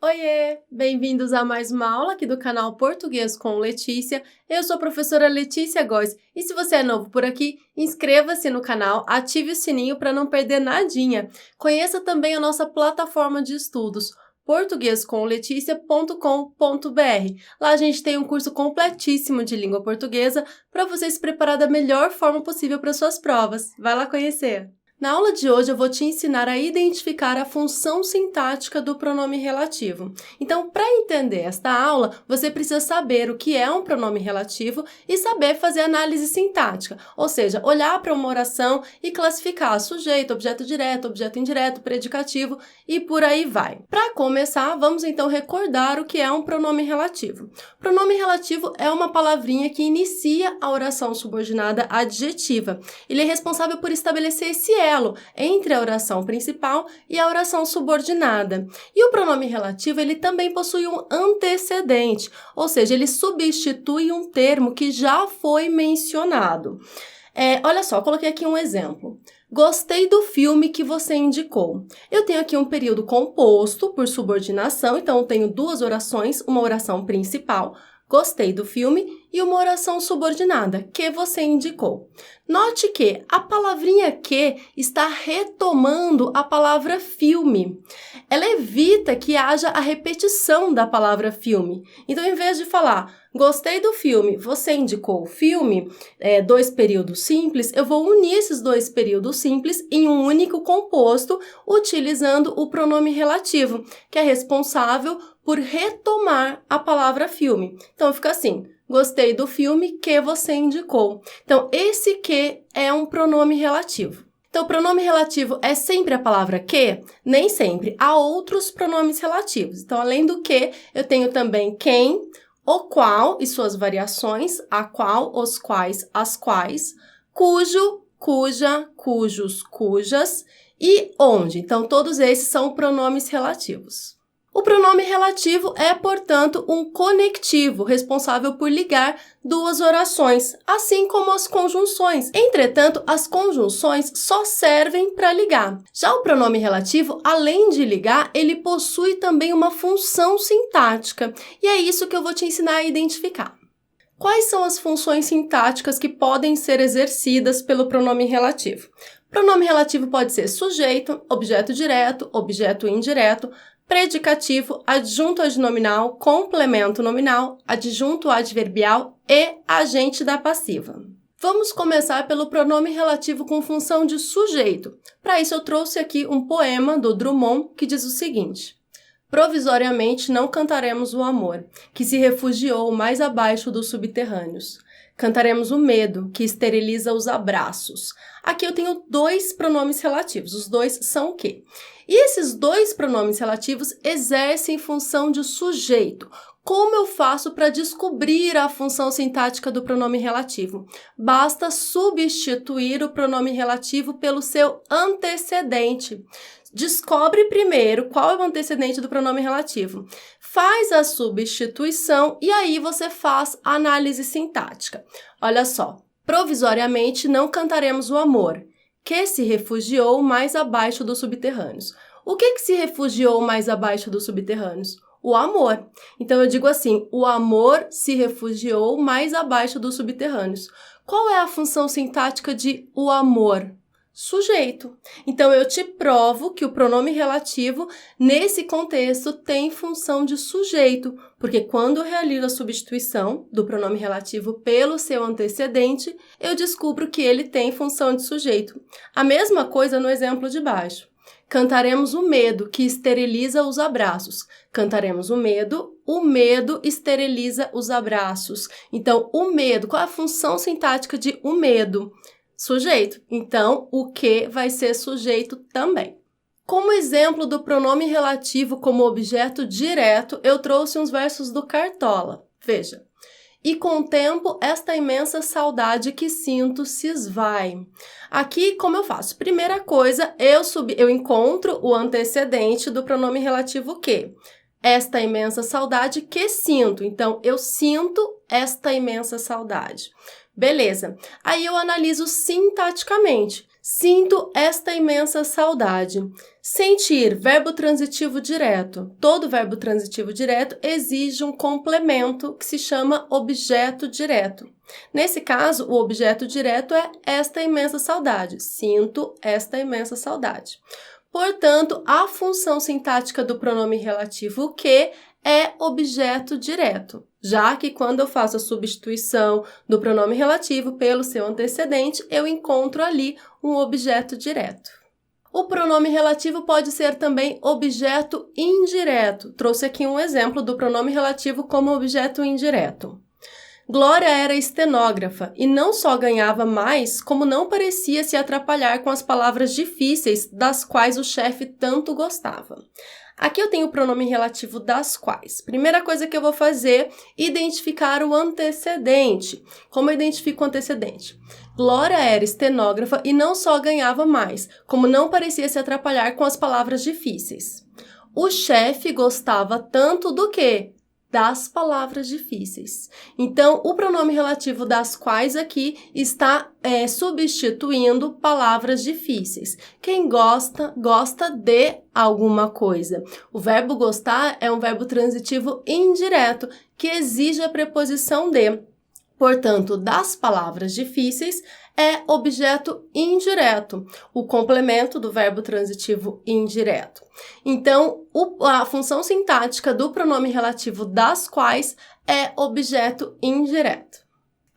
Oiê! Bem-vindos a mais uma aula aqui do canal Português com Letícia. Eu sou a professora Letícia Góes e se você é novo por aqui, inscreva-se no canal, ative o sininho para não perder nadinha. Conheça também a nossa plataforma de estudos, portuguescomleticia.com.br. Lá a gente tem um curso completíssimo de língua portuguesa para você se preparar da melhor forma possível para suas provas. Vai lá conhecer! Na aula de hoje eu vou te ensinar a identificar a função sintática do pronome relativo. Então, para entender esta aula, você precisa saber o que é um pronome relativo e saber fazer análise sintática, ou seja, olhar para uma oração e classificar sujeito, objeto direto, objeto indireto, predicativo e por aí vai. Para começar, vamos então recordar o que é um pronome relativo. Pronome relativo é uma palavrinha que inicia a oração subordinada adjetiva. Ele é responsável por estabelecer esse elo entre a oração principal e a oração subordinada. E o pronome relativo, ele também possui um antecedente, ou seja, ele substitui um termo que já foi mencionado. Olha só, coloquei aqui um exemplo. Gostei do filme que você indicou. Eu tenho aqui um período composto por subordinação, então eu tenho duas orações, uma oração principal, gostei do filme, e uma oração subordinada, que você indicou. Note que a palavrinha que está retomando a palavra filme. Ela evita que haja a repetição da palavra filme. Então, em vez de falar, gostei do filme, você indicou o filme, dois períodos simples, eu vou unir esses dois períodos simples em um único composto, utilizando o pronome relativo, que é responsável por retomar a palavra filme. Então, fica assim, gostei do filme que você indicou. Então, esse que é um pronome relativo. Então, o pronome relativo é sempre a palavra que? Nem sempre. Há outros pronomes relativos. Então, além do que, eu tenho também quem, o qual e suas variações, a qual, os quais, as quais, cujo, cuja, cujos, cujas e onde. Então, todos esses são pronomes relativos. O pronome relativo é, portanto, um conectivo responsável por ligar duas orações, assim como as conjunções. Entretanto, as conjunções só servem para ligar. Já o pronome relativo, além de ligar, ele possui também uma função sintática, e é isso que eu vou te ensinar a identificar. Quais são as funções sintáticas que podem ser exercidas pelo pronome relativo? Pronome relativo pode ser sujeito, objeto direto, objeto indireto, predicativo, adjunto adnominal, complemento nominal, adjunto adverbial e agente da passiva. Vamos começar pelo pronome relativo com função de sujeito. Para isso, eu trouxe aqui um poema do Drummond que diz o seguinte: provisoriamente não cantaremos o amor, que se refugiou mais abaixo dos subterrâneos. Cantaremos o medo, que esteriliza os abraços. Aqui eu tenho dois pronomes relativos. Os dois são o quê? E esses dois pronomes relativos exercem função de sujeito. Como eu faço para descobrir a função sintática do pronome relativo? Basta substituir o pronome relativo pelo seu antecedente. Descobre primeiro qual é o antecedente do pronome relativo. Faz a substituição e aí você faz a análise sintática. Olha só, provisoriamente não cantaremos o amor, que se refugiou mais abaixo dos subterrâneos. O que se refugiou mais abaixo dos subterrâneos? O amor. Então, eu digo assim, o amor se refugiou mais abaixo dos subterrâneos. Qual é a função sintática de o amor? Sujeito. Então, eu te provo que o pronome relativo, nesse contexto, tem função de sujeito, porque quando eu realizo a substituição do pronome relativo pelo seu antecedente, eu descubro que ele tem função de sujeito. A mesma coisa no exemplo de baixo. Cantaremos o medo, que esteriliza os abraços. Cantaremos o medo esteriliza os abraços. Então, o medo, qual é a função sintática de o medo? Sujeito. Então, o que vai ser sujeito também. Como exemplo do pronome relativo como objeto direto, eu trouxe uns versos do Cartola. Veja. E com o tempo, esta imensa saudade que sinto se esvai. Aqui, como eu faço? Primeira coisa, eu encontro o antecedente do pronome relativo que? Esta imensa saudade que sinto. Então, eu sinto esta imensa saudade. Beleza. Aí eu analiso sintaticamente. Sinto esta imensa saudade. Sentir, verbo transitivo direto. Todo verbo transitivo direto exige um complemento que se chama objeto direto. Nesse caso, o objeto direto é esta imensa saudade. Sinto esta imensa saudade. Portanto, a função sintática do pronome relativo que é objeto direto, já que quando eu faço a substituição do pronome relativo pelo seu antecedente, eu encontro ali um objeto direto. O pronome relativo pode ser também objeto indireto. Trouxe aqui um exemplo do pronome relativo como objeto indireto. Glória era estenógrafa e não só ganhava mais, como não parecia se atrapalhar com as palavras difíceis das quais o chefe tanto gostava. Aqui eu tenho o pronome relativo das quais. Primeira coisa que eu vou fazer, identificar o antecedente. Como eu identifico o antecedente? Glória era estenógrafa e não só ganhava mais, como não parecia se atrapalhar com as palavras difíceis. O chefe gostava tanto do quê? Das palavras difíceis. Então, o pronome relativo das quais aqui está substituindo palavras difíceis. Quem gosta, gosta de alguma coisa. O verbo gostar é um verbo transitivo indireto, que exige a preposição de. Portanto, das palavras difíceis é objeto indireto, o complemento do verbo transitivo indireto. Então, a função sintática do pronome relativo das quais é objeto indireto.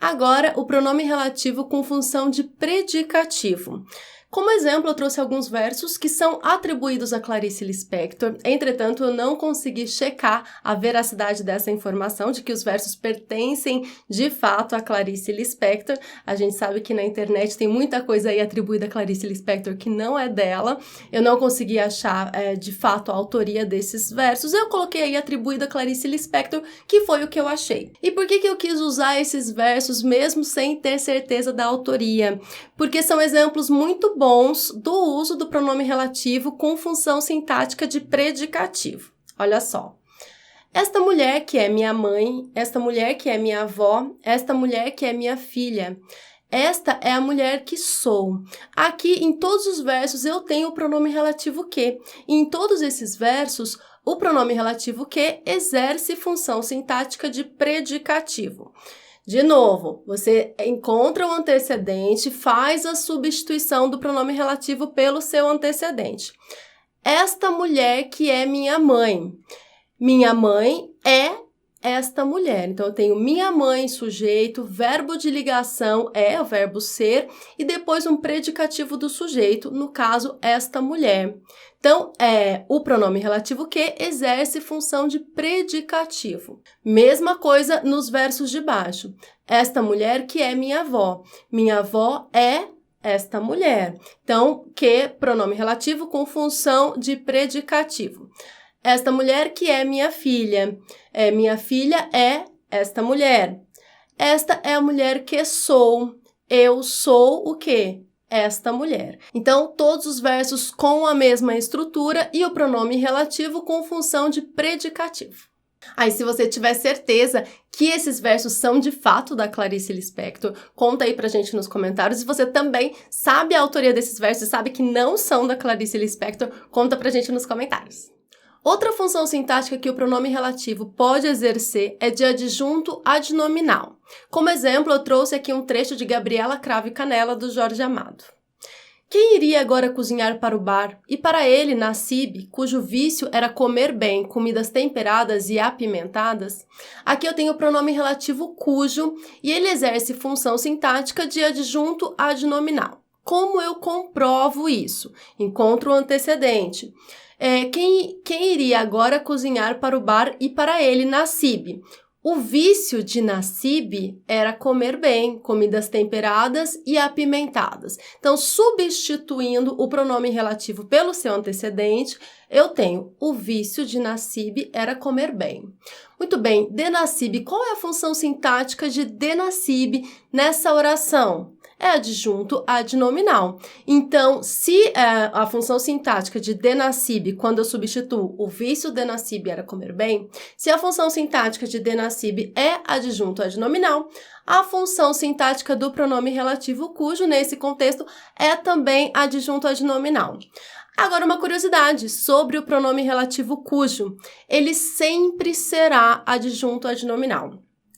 Agora, o pronome relativo com função de predicativo. Como exemplo, eu trouxe alguns versos que são atribuídos a Clarice Lispector. Entretanto, eu não consegui checar a veracidade dessa informação, de que os versos pertencem de fato a Clarice Lispector. A gente sabe que na internet tem muita coisa aí atribuída a Clarice Lispector que não é dela. Eu não consegui achar de fato a autoria desses versos. Eu coloquei aí atribuída a Clarice Lispector, que foi o que eu achei. E por que eu quis usar esses versos mesmo sem ter certeza da autoria? Porque são exemplos muito bons do uso do pronome relativo com função sintática de predicativo. Olha só. Esta mulher que é minha mãe, esta mulher que é minha avó, esta mulher que é minha filha. Esta é a mulher que sou. Aqui, em todos os versos, eu tenho o pronome relativo que. E em todos esses versos, o pronome relativo que exerce função sintática de predicativo. De novo, você encontra o antecedente, faz a substituição do pronome relativo pelo seu antecedente. Esta mulher que é minha mãe. Minha mãe é esta mulher. Então, eu tenho minha mãe, sujeito, verbo de ligação é o verbo ser e depois um predicativo do sujeito, no caso, esta mulher. Então, o pronome relativo que exerce função de predicativo. Mesma coisa nos versos de baixo. Esta mulher que é minha avó. Minha avó é esta mulher. Então, que pronome relativo com função de predicativo. Esta mulher que é minha filha. Minha filha é esta mulher. Esta é a mulher que sou. Eu sou o quê? Esta mulher. Então, todos os versos com a mesma estrutura e o pronome relativo com função de predicativo. Aí, se você tiver certeza que esses versos são de fato da Clarice Lispector, conta aí pra gente nos comentários. Se você também sabe a autoria desses versos e sabe que não são da Clarice Lispector, conta pra gente nos comentários. Outra função sintática que o pronome relativo pode exercer é de adjunto adnominal. Como exemplo, eu trouxe aqui um trecho de Gabriela Cravo e Canela, do Jorge Amado. Quem iria agora cozinhar para o bar? E para ele, Nassib, cujo vício era comer bem comidas temperadas e apimentadas? Aqui eu tenho o pronome relativo cujo e ele exerce função sintática de adjunto adnominal. Como eu comprovo isso? Encontro o antecedente. Quem iria agora cozinhar para o bar e para ele, Nassib? O vício de Nassib era comer bem, comidas temperadas e apimentadas. Então, substituindo o pronome relativo pelo seu antecedente, eu tenho o vício de Nassib era comer bem. Muito bem, de Nassib, qual é a função sintática de Nassib nessa oração? é adjunto adnominal. Então, se a função sintática de denascibe, quando eu substituo o vício denascibe era comer bem, se a função sintática de denascibe é adjunto adnominal, a função sintática do pronome relativo cujo, nesse contexto, é também adjunto adnominal. Agora, uma curiosidade sobre o pronome relativo cujo. Ele sempre será adjunto adnominal.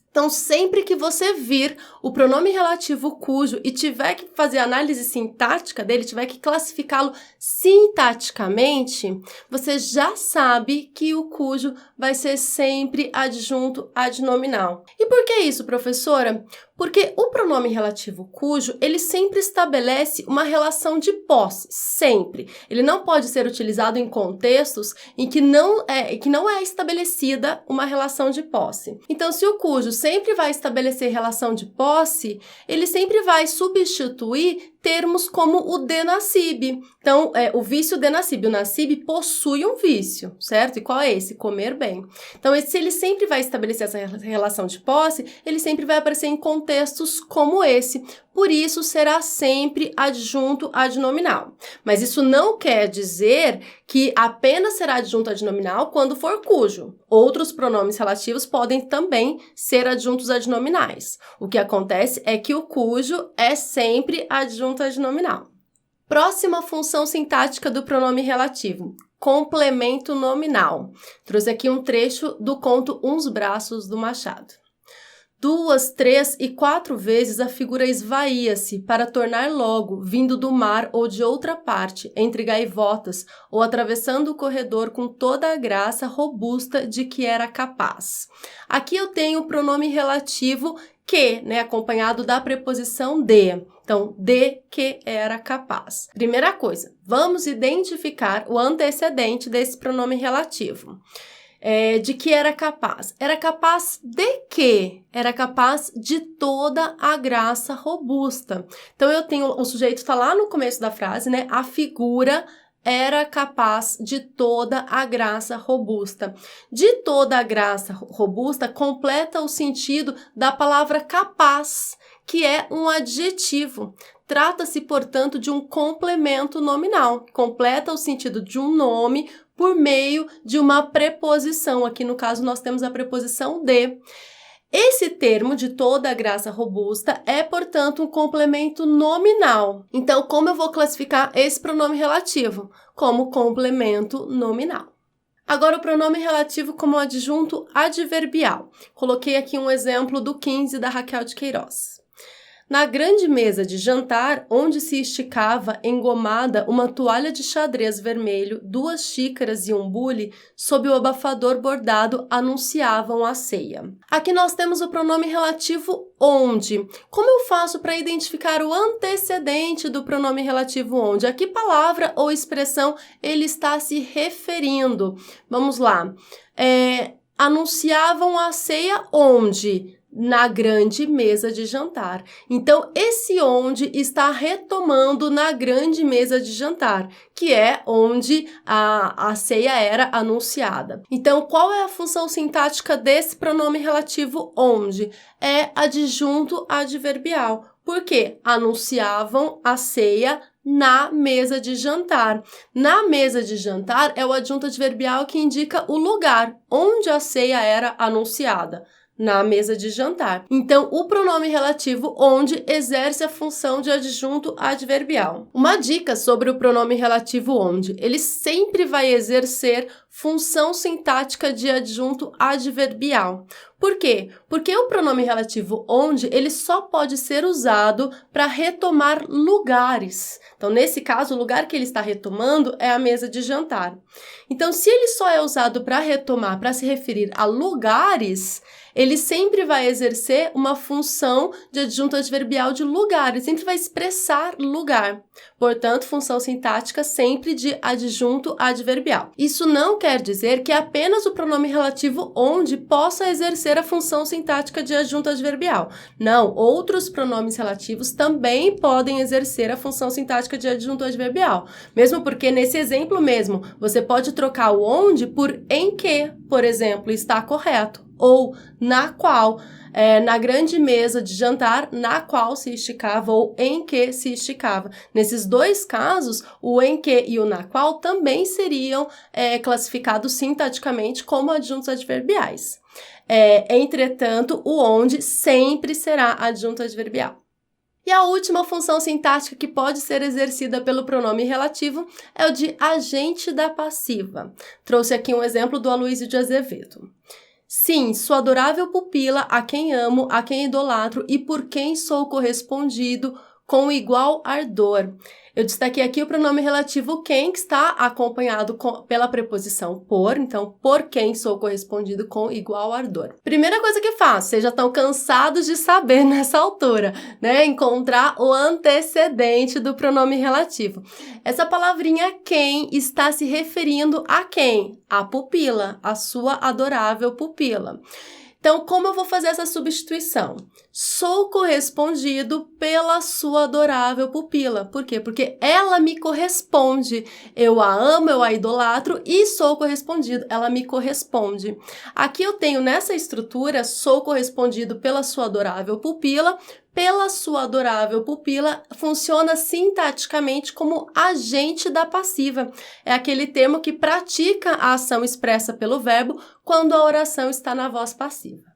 Então, sempre que você vir o pronome relativo cujo e tiver que fazer a análise sintática dele, tiver que classificá-lo sintaticamente, você já sabe que o cujo vai ser sempre adjunto adnominal. E por que isso, professora? Porque o pronome relativo cujo, ele sempre estabelece uma relação de posse, sempre. Ele não pode ser utilizado em contextos em que não é estabelecida uma relação de posse. Então, se o cujo sempre vai estabelecer relação de posse, ele sempre vai substituir termos como o denascibe. Então, o vício denascibe. O nascibe possui um vício, certo? E qual é esse? Comer bem. Então, se ele sempre vai estabelecer essa relação de posse, ele sempre vai aparecer em contextos como esse. Por isso, será sempre adjunto adnominal. Mas isso não quer dizer que apenas será adjunto adnominal quando for cujo. Outros pronomes relativos podem também ser adjuntos adnominais. O que acontece é que o cujo é sempre adjunto adnominal. Próxima função sintática do pronome relativo, complemento nominal. Trouxe aqui um trecho do conto Uns Braços do Machado. 2, 3 e 4 vezes a figura esvaía-se para tornar logo, vindo do mar ou de outra parte, entre gaivotas, ou atravessando o corredor com toda a graça robusta de que era capaz. Aqui eu tenho o pronome relativo que, acompanhado da preposição de. Então, de que era capaz. Primeira coisa, vamos identificar o antecedente desse pronome relativo. De que era capaz? Era capaz de quê? Era capaz de toda a graça robusta. Então, eu tenho, o sujeito está lá no começo da frase, a figura era capaz de toda a graça robusta. De toda a graça robusta completa o sentido da palavra capaz, que é um adjetivo. Trata-se, portanto, de um complemento nominal. Completa o sentido de um nome por meio de uma preposição. Aqui, no caso, nós temos a preposição de. Esse termo de toda a graça robusta é, portanto, um complemento nominal. Então, como eu vou classificar esse pronome relativo? Como complemento nominal. Agora, o pronome relativo como adjunto adverbial. Coloquei aqui um exemplo do 15 da Raquel de Queiroz. Na grande mesa de jantar, onde se esticava engomada uma toalha de xadrez vermelho, 2 xícaras e um bule, sob o abafador bordado, anunciavam a ceia. Aqui nós temos o pronome relativo onde. Como eu faço para identificar o antecedente do pronome relativo onde? A que palavra ou expressão ele está se referindo? Vamos lá. Anunciavam a ceia onde? Na grande mesa de jantar. Então, esse onde está retomando na grande mesa de jantar, que é onde a ceia era anunciada. Então, qual é a função sintática desse pronome relativo onde? É adjunto adverbial. Por quê? Anunciavam a ceia na mesa de jantar. Na mesa de jantar é o adjunto adverbial que indica o lugar onde a ceia era anunciada. Na mesa de jantar. Então, o pronome relativo onde exerce a função de adjunto adverbial. Uma dica sobre o pronome relativo onde. Ele sempre vai exercer função sintática de adjunto adverbial. Por quê? Porque o pronome relativo onde, ele só pode ser usado para retomar lugares. Então, nesse caso, o lugar que ele está retomando é a mesa de jantar. Então, se ele só é usado para retomar, para se referir a lugares, ele sempre vai exercer uma função de adjunto adverbial de lugar, ele sempre vai expressar lugar. Portanto, função sintática sempre de adjunto adverbial. Isso não quer dizer que apenas o pronome relativo onde possa exercer a função sintática de adjunto adverbial. Não, outros pronomes relativos também podem exercer a função sintática de adjunto adverbial. Mesmo porque nesse exemplo mesmo, você pode trocar o onde por em que, por exemplo, está correto. ou na qual, na grande mesa de jantar, na qual se esticava ou em que se esticava. Nesses dois casos, o em que e o na qual também seriam classificados sintaticamente como adjuntos adverbiais. Entretanto, o onde sempre será adjunto adverbial. E a última função sintática que pode ser exercida pelo pronome relativo é o de agente da passiva. Trouxe aqui um exemplo do Aloysio de Azevedo. Sim, sua adorável pupila, a quem amo, a quem idolatro e por quem sou correspondido com igual ardor. Eu destaquei aqui o pronome relativo quem, que está acompanhado pela preposição por, então, por quem sou correspondido com igual ardor. Primeira coisa que faço, vocês já estão cansados de saber nessa altura, né? Encontrar o antecedente do pronome relativo. Essa palavrinha quem está se referindo a quem? A pupila, a sua adorável pupila. Então, como eu vou fazer essa substituição? Sou correspondido pela sua adorável pupila. Por quê? Porque ela me corresponde. Eu a amo, eu a idolatro e sou correspondido. Ela me corresponde. Aqui eu tenho nessa estrutura, sou correspondido pela sua adorável pupila. Pela sua adorável pupila, funciona sintaticamente como agente da passiva. É aquele termo que pratica a ação expressa pelo verbo quando a oração está na voz passiva.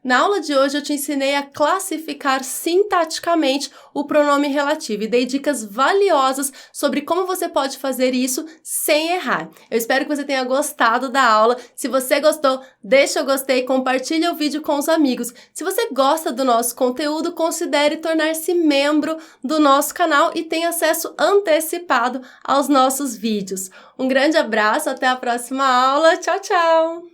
Na aula de hoje eu te ensinei a classificar sintaticamente o pronome relativo e dei dicas valiosas sobre como você pode fazer isso sem errar. Eu espero que você tenha gostado da aula. Se você gostou, deixa o gostei, compartilha o vídeo com os amigos. Se você gosta do nosso conteúdo, considere tornar-se membro do nosso canal e tenha acesso antecipado aos nossos vídeos. Um grande abraço, até a próxima aula. Tchau, tchau!